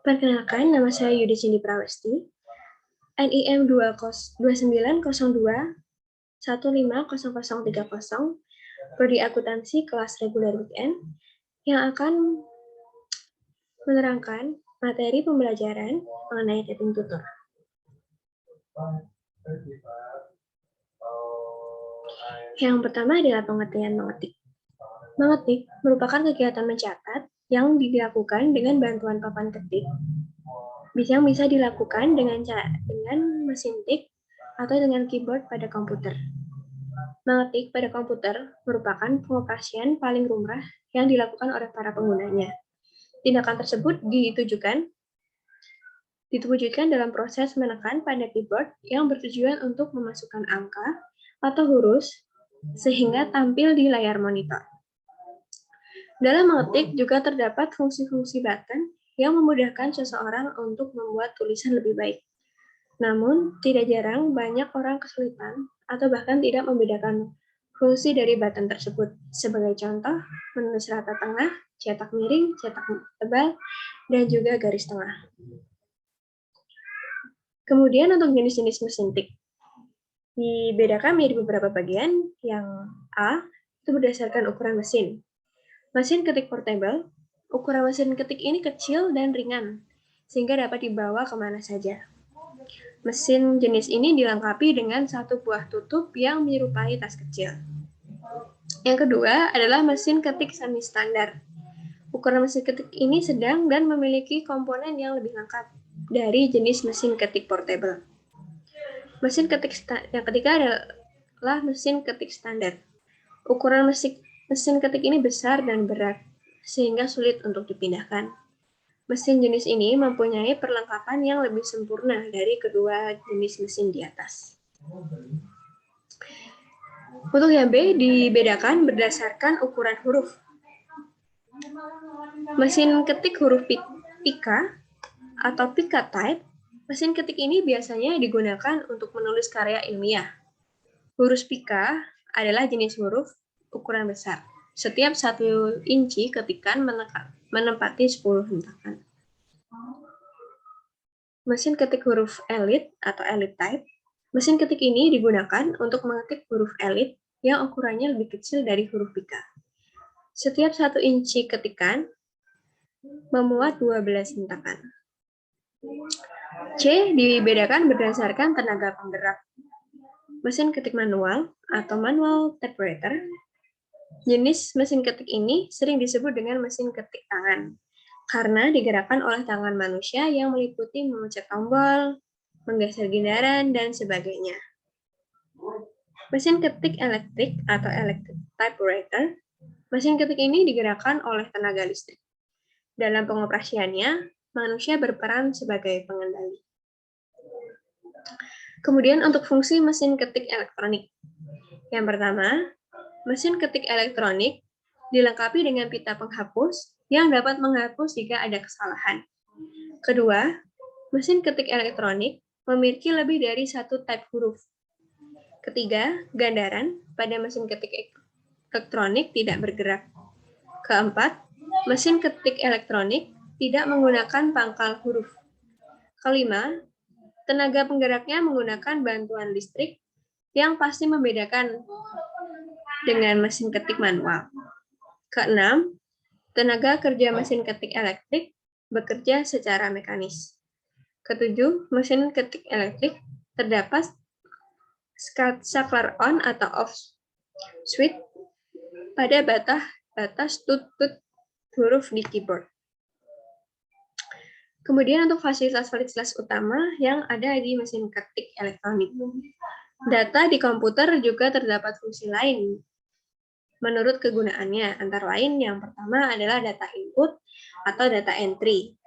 Perkenalkan, nama saya Yudi Cindy Prawesti, NIM 2902 150030, Prodi Akuntansi kelas reguler weekend, yang akan menerangkan materi pembelajaran mengenai typing tutor. Yang pertama adalah pengertian mengetik. Mengetik merupakan kegiatan mencatat yang dilakukan dengan bantuan papan ketik, yang bisa dilakukan dengan mesin tik atau dengan keyboard pada komputer. Mengetik pada komputer merupakan pengoperasian paling lumrah yang dilakukan oleh para penggunanya. Tindakan tersebut diwujudkan dalam proses menekan pada keyboard yang bertujuan untuk memasukkan angka atau huruf sehingga tampil di layar monitor. Dalam mengetik juga terdapat fungsi-fungsi button yang memudahkan seseorang untuk membuat tulisan lebih baik. Namun, tidak jarang banyak orang kesulitan atau bahkan tidak membedakan fungsi dari button tersebut. Sebagai contoh, menulis rata tengah, cetak miring, cetak tebal, dan juga garis tengah. Kemudian untuk jenis-jenis mesin tik, dibedakan menjadi beberapa bagian. Yang A, itu berdasarkan ukuran mesin. Mesin ketik portable, ukuran mesin ketik ini kecil dan ringan, sehingga dapat dibawa kemana saja. Mesin jenis ini dilengkapi dengan satu buah tutup yang menyerupai tas kecil. Yang kedua adalah mesin ketik semi standar. Ukuran mesin ketik ini sedang dan memiliki komponen yang lebih lengkap dari jenis mesin ketik portable. Mesin ketik yang ketiga adalah mesin ketik standar. Ukuran mesin ketik ini besar dan berat, sehingga sulit untuk dipindahkan. Mesin jenis ini mempunyai perlengkapan yang lebih sempurna dari kedua jenis mesin di atas. Untuk yang B dibedakan berdasarkan ukuran huruf. Mesin ketik huruf pika atau pika type, mesin ketik ini biasanya digunakan untuk menulis karya ilmiah. Huruf pika adalah jenis huruf ukuran besar. Setiap 1 inci ketikan menempati 10 hentakan. Mesin ketik huruf elite atau elite type, mesin ketik ini digunakan untuk mengetik huruf elite yang ukurannya lebih kecil dari huruf pika. Setiap 1 inci ketikan memuat 12 hentakan. C dibedakan berdasarkan tenaga penggerak. Mesin ketik manual atau manual typewriter, jenis mesin ketik ini sering disebut dengan mesin ketik tangan, karena digerakkan oleh tangan manusia yang meliputi memencet tombol, menggeser giliran, dan sebagainya. Mesin ketik elektrik atau electric typewriter, mesin ketik ini digerakkan oleh tenaga listrik. Dalam pengoperasiannya, manusia berperan sebagai pengendali. Kemudian untuk fungsi mesin ketik elektronik. Yang pertama, mesin ketik elektronik dilengkapi dengan pita penghapus yang dapat menghapus jika ada kesalahan. Kedua, mesin ketik elektronik memiliki lebih dari satu type huruf. Ketiga, gandaran pada mesin ketik elektronik tidak bergerak. Keempat, mesin ketik elektronik tidak menggunakan pangkal huruf. Kelima, tenaga penggeraknya menggunakan bantuan listrik yang pasti membedakan dengan mesin ketik manual. Keenam, tenaga kerja mesin ketik elektrik bekerja secara mekanis. Ketujuh, mesin ketik elektrik terdapat saklar on atau off switch pada batas tutut huruf di keyboard. Kemudian untuk fasilitas-fasilitas utama yang ada di mesin ketik elektronik. Data di komputer juga terdapat fungsi lain menurut kegunaannya. Antara lain yang pertama adalah data input atau data entry.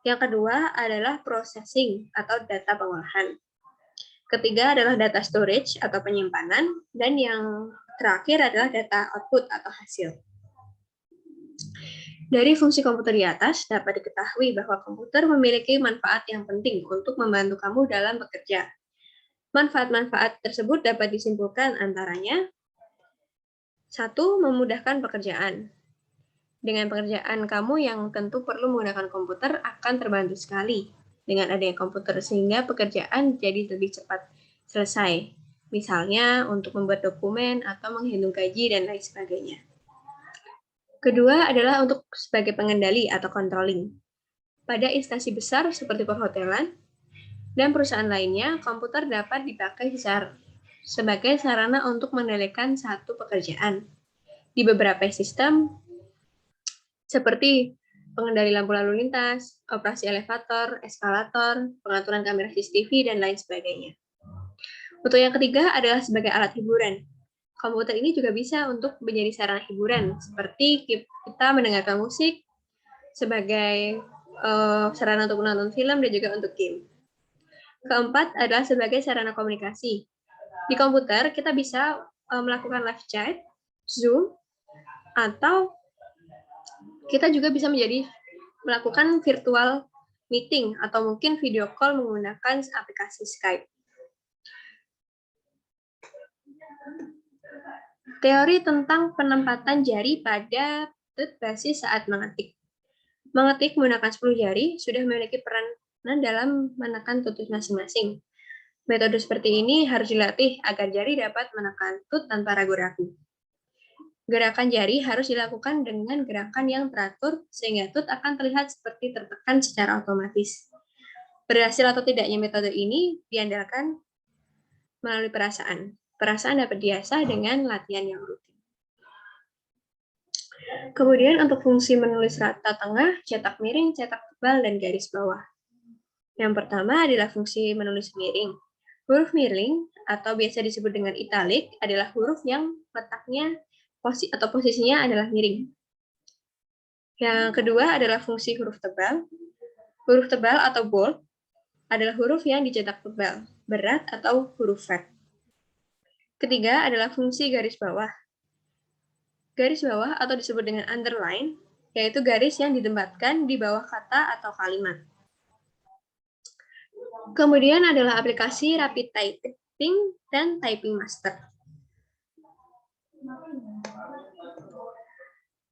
Yang kedua adalah processing atau data pengolahan. Ketiga adalah data storage atau penyimpanan, dan yang terakhir adalah data output atau hasil. Dari fungsi komputer di atas, dapat diketahui bahwa komputer memiliki manfaat yang penting untuk membantu kamu dalam bekerja. Manfaat-manfaat tersebut dapat disimpulkan antaranya: 1. Memudahkan pekerjaan. Dengan pekerjaan kamu yang tentu perlu menggunakan komputer akan terbantu sekali dengan adanya komputer sehingga pekerjaan jadi lebih cepat selesai. Misalnya untuk membuat dokumen atau menghitung gaji dan lain sebagainya. Kedua adalah untuk sebagai pengendali atau controlling. Pada instansi besar seperti perhotelan dan perusahaan lainnya, komputer dapat dipakai sebagai sarana untuk mengendalikan satu pekerjaan. Di beberapa sistem, seperti pengendali lampu lalu lintas, operasi elevator, eskalator, pengaturan kamera CCTV, dan lain sebagainya. Untuk yang ketiga adalah sebagai alat hiburan. Komputer ini juga bisa untuk menjadi sarana hiburan, seperti kita mendengarkan musik, sebagai sarana untuk menonton film, dan juga untuk game. Keempat adalah sebagai sarana komunikasi. Di komputer, kita bisa melakukan live chat, Zoom, atau kita juga bisa melakukan virtual meeting atau mungkin video call menggunakan aplikasi Skype. Teori tentang penempatan jari pada basis saat mengetik. Mengetik menggunakan 10 jari sudah memiliki peranan dalam menekan tutut masing-masing. Metode seperti ini harus dilatih agar jari dapat menekan tut tanpa ragu-ragu. Gerakan jari harus dilakukan dengan gerakan yang teratur sehingga tut akan terlihat seperti tertekan secara otomatis. Berhasil atau tidaknya metode ini diandalkan melalui perasaan. Perasaan dapat diasah dengan latihan yang rutin. Kemudian untuk fungsi menulis rata tengah, cetak miring, cetak tebal, dan garis bawah. Yang pertama adalah fungsi menulis miring. Huruf miring atau biasa disebut dengan italik adalah huruf yang letaknya atau posisinya adalah miring. Yang kedua adalah fungsi huruf tebal. Huruf tebal atau bold adalah huruf yang dicetak tebal, berat atau huruf fat. Ketiga adalah fungsi garis bawah. Garis bawah atau disebut dengan underline, yaitu garis yang ditempatkan di bawah kata atau kalimat. Kemudian adalah aplikasi Rapid Typing dan Typing Master.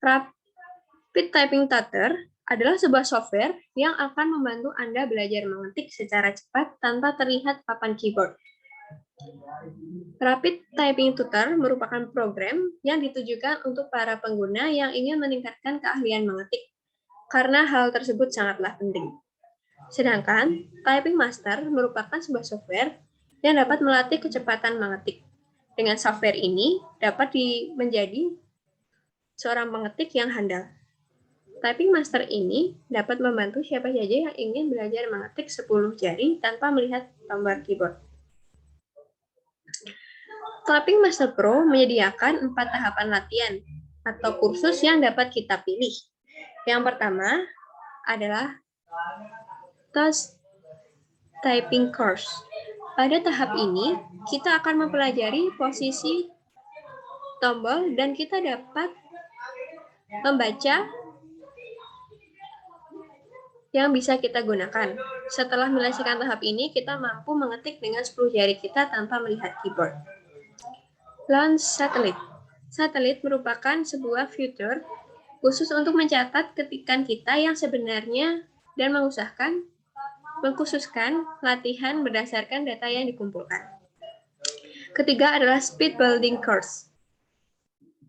Rapid Typing Tutor adalah sebuah software yang akan membantu Anda belajar mengetik secara cepat tanpa terlihat papan keyboard. Rapid Typing Tutor merupakan program yang ditujukan untuk para pengguna yang ingin meningkatkan keahlian mengetik, karena hal tersebut sangatlah penting. Sedangkan Typing Master merupakan sebuah software yang dapat melatih kecepatan mengetik. Dengan software ini dapat menjadi seorang pengetik yang handal. Typing Master ini dapat membantu siapa saja yang ingin belajar mengetik 10 jari tanpa melihat tombol keyboard. Typing Master Pro menyediakan 4 tahapan latihan atau kursus yang dapat kita pilih. Yang pertama adalah Task Typing Course. Pada tahap ini, kita akan mempelajari posisi tombol dan kita dapat membaca yang bisa kita gunakan. Setelah menyelesaikan tahap ini, kita mampu mengetik dengan 10 jari kita tanpa melihat keyboard. Launch Satellite. Satelit merupakan sebuah fitur khusus untuk mencatat ketikan kita yang sebenarnya dan mengkhususkan latihan berdasarkan data yang dikumpulkan. Ketiga adalah Speed Building Course.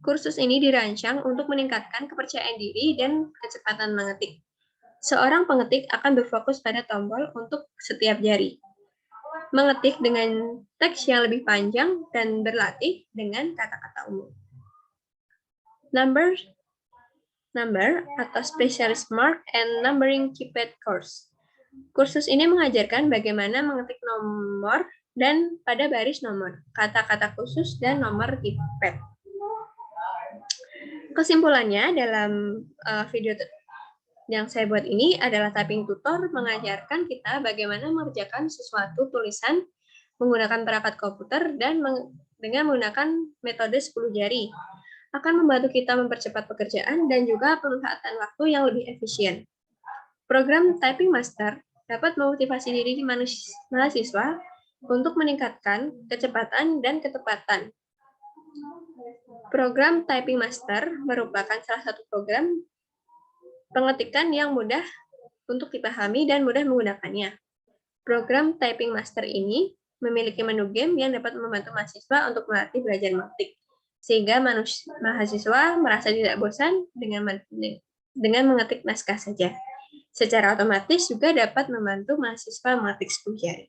Kursus ini dirancang untuk meningkatkan kepercayaan diri dan kecepatan mengetik. Seorang pengetik akan berfokus pada tombol untuk setiap jari, mengetik dengan teks yang lebih panjang, dan berlatih dengan kata-kata umum. Number atau Specialist Mark and Numbering Keypad Course. Kursus ini mengajarkan bagaimana mengetik nomor dan pada baris nomor, kata-kata khusus, dan nomor keypad. Kesimpulannya dalam video yang saya buat ini adalah typing tutor mengajarkan kita bagaimana mengerjakan sesuatu tulisan menggunakan perangkat komputer dan dengan menggunakan metode 10 jari. Akan membantu kita mempercepat pekerjaan dan juga pemanfaatan waktu yang lebih efisien. Program Typing Master dapat memotivasi diri mahasiswa untuk meningkatkan kecepatan dan ketepatan. Program Typing Master merupakan salah satu program pengetikan yang mudah untuk dipahami dan mudah menggunakannya. Program Typing Master ini memiliki menu game yang dapat membantu mahasiswa untuk melatih belajar mengetik, sehingga mahasiswa merasa tidak bosan dengan mengetik naskah saja. Secara otomatis juga dapat membantu mahasiswa mengetik 10 jari.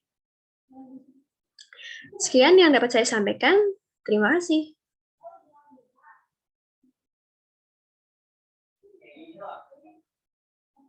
Sekian yang dapat saya sampaikan. Terima kasih.